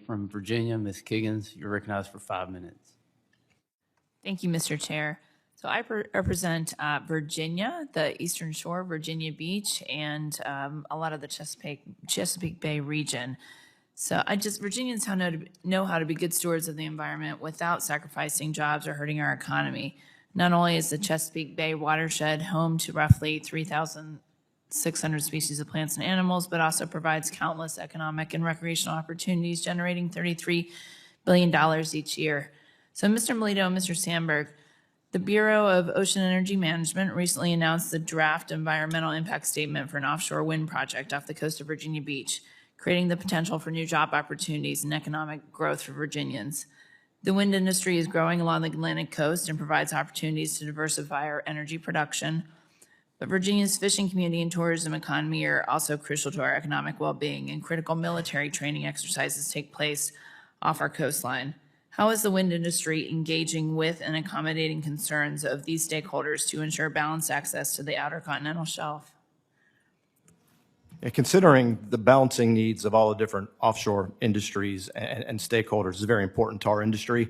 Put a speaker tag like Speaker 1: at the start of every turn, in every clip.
Speaker 1: from Virginia, Ms. Kiggans, you're recognized for 5 minutes.
Speaker 2: Thank you, Mr. Chair. So I represent Virginia, the Eastern Shore, Virginia Beach, and a lot of the Chesapeake Bay region. So Virginians know how to be good stewards of the environment without sacrificing jobs or hurting our economy. Not only is the Chesapeake Bay watershed home to roughly 3,600 species of plants and animals, but also provides countless economic and recreational opportunities, generating $33 billion each year. So Mr. Melito and Mr. Sandberg, the Bureau of Ocean Energy Management recently announced the draft environmental impact statement for an offshore wind project off the coast of Virginia Beach, creating the potential for new job opportunities and economic growth for Virginians. The wind industry is growing along the Atlantic coast and provides opportunities to diversify our energy production. But Virginia's fishing community and tourism economy are also crucial to our economic well-being, and critical military training exercises take place off our coastline. How is the wind industry engaging with and accommodating concerns of these stakeholders to ensure balanced access to the outer continental shelf?
Speaker 3: Considering the balancing needs of all the different offshore industries and stakeholders is very important to our industry.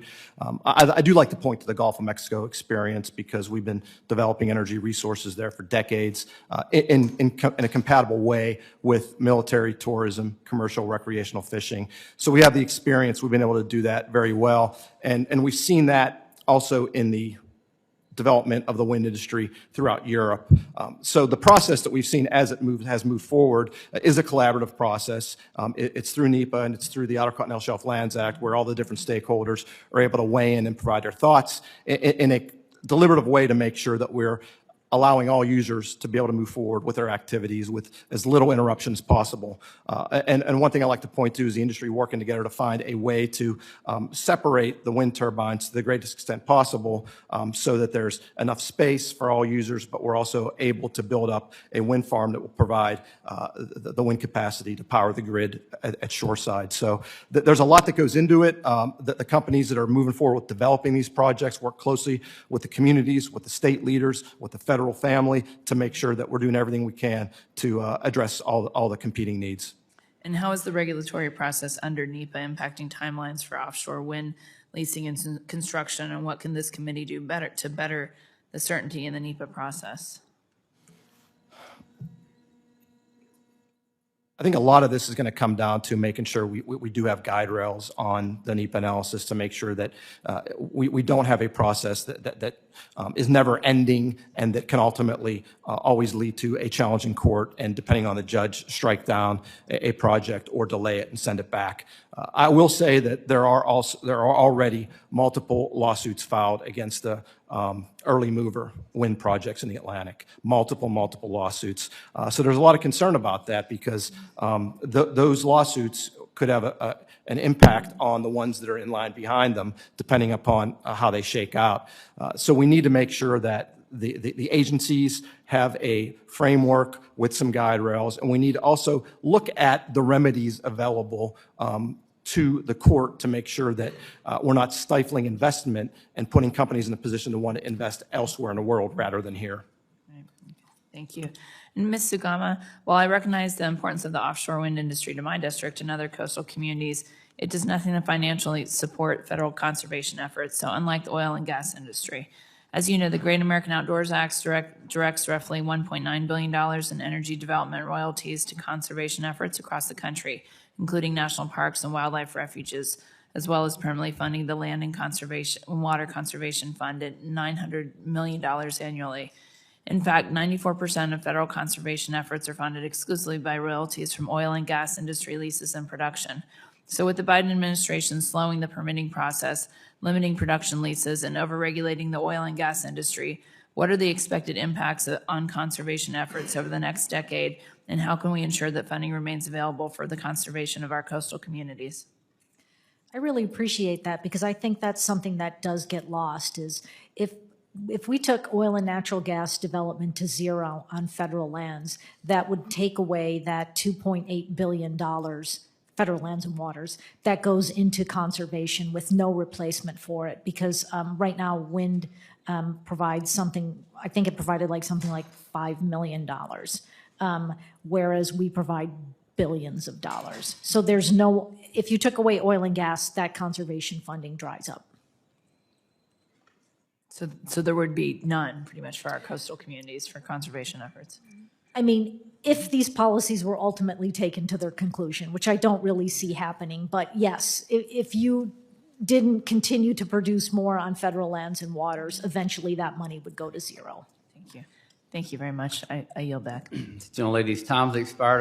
Speaker 3: I do like to point to the Gulf of Mexico experience because we've been developing energy resources there for decades in a compatible way with military tourism, commercial recreational fishing. So we have the experience. We've been able to do that very well. And we've seen that also in the development of the wind industry throughout Europe. So the process that we've seen as it has moved forward is a collaborative process. It's through NEPA and it's through the Outer Continental Shelf Lands Act, where all the different stakeholders are able to weigh in and provide their thoughts in a deliberative way to make sure that we're allowing all users to be able to move forward with their activities with as little interruption as possible. And one thing I like to point to is the industry working together to find a way to separate the wind turbines to the greatest extent possible so that there's enough space for all users, but we're also able to build up a wind farm that will provide the wind capacity to power the grid at shoreside. So there's a lot that goes into it. The companies that are moving forward with developing these projects work closely with the communities, with the state leaders, with the federal family to make sure that we're doing everything we can to address all the competing needs.
Speaker 2: And how is the regulatory process under NEPA impacting timelines for offshore wind leasing and construction, and what can this committee do to better the certainty in the NEPA process?
Speaker 3: I think a lot of this is going to come down to making sure we do have guide rails on the NEPA analysis to make sure that we don't have a process that is never ending and that can ultimately always lead to a challenge in court and, depending on the judge, strike down a project or delay it and send it back. I will say that there are already multiple lawsuits filed against the early mover wind projects in the Atlantic, multiple lawsuits. So there's a lot of concern about that because those lawsuits could have an impact on the ones that are in line behind them, depending upon how they shake out. So we need to make sure that the agencies have a framework with some guide rails, and we need to also look at the remedies available to the court to make sure that we're not stifling investment and putting companies in a position to want to invest elsewhere in the world rather than here.
Speaker 2: Right. Thank you. And Ms. Sugama, while I recognize the importance of the offshore wind industry to my district and other coastal communities, it does nothing to financially support federal conservation efforts. So unlike the oil and gas industry, as you know, the Great American Outdoors Act directs roughly $1.9 billion in energy development royalties to conservation efforts across the country, including national parks and wildlife refuges, as well as permanently funding the Land and Water Conservation Fund at $900 million annually. In fact, 94% of federal conservation efforts are funded exclusively by royalties from oil and gas industry leases and production. So with the Biden administration slowing the permitting process, limiting production leases, and overregulating the oil and gas industry, what are the expected impacts on conservation efforts over the next decade, and how can we ensure that funding remains available for the conservation of our coastal communities?
Speaker 4: I really appreciate that, because I think that's something that does get lost, is if we took oil and natural gas development to zero on federal lands, that would take away that $2.8 billion federal lands and waters that goes into conservation with no replacement for it, because right now wind provides something, I think it provided like something like $5 million, whereas we provide billions of dollars. So there's no, if you took away oil and gas, that conservation funding dries up.
Speaker 2: So there would be none, pretty much, for our coastal communities for conservation efforts.
Speaker 4: I mean, if these policies were ultimately taken to their conclusion, which I don't really see happening, but yes, if you didn't continue to produce more on federal lands and waters, eventually that money would go to zero.
Speaker 2: Thank you. Thank you very much. I yield back.
Speaker 1: Gentlelady's time's expired.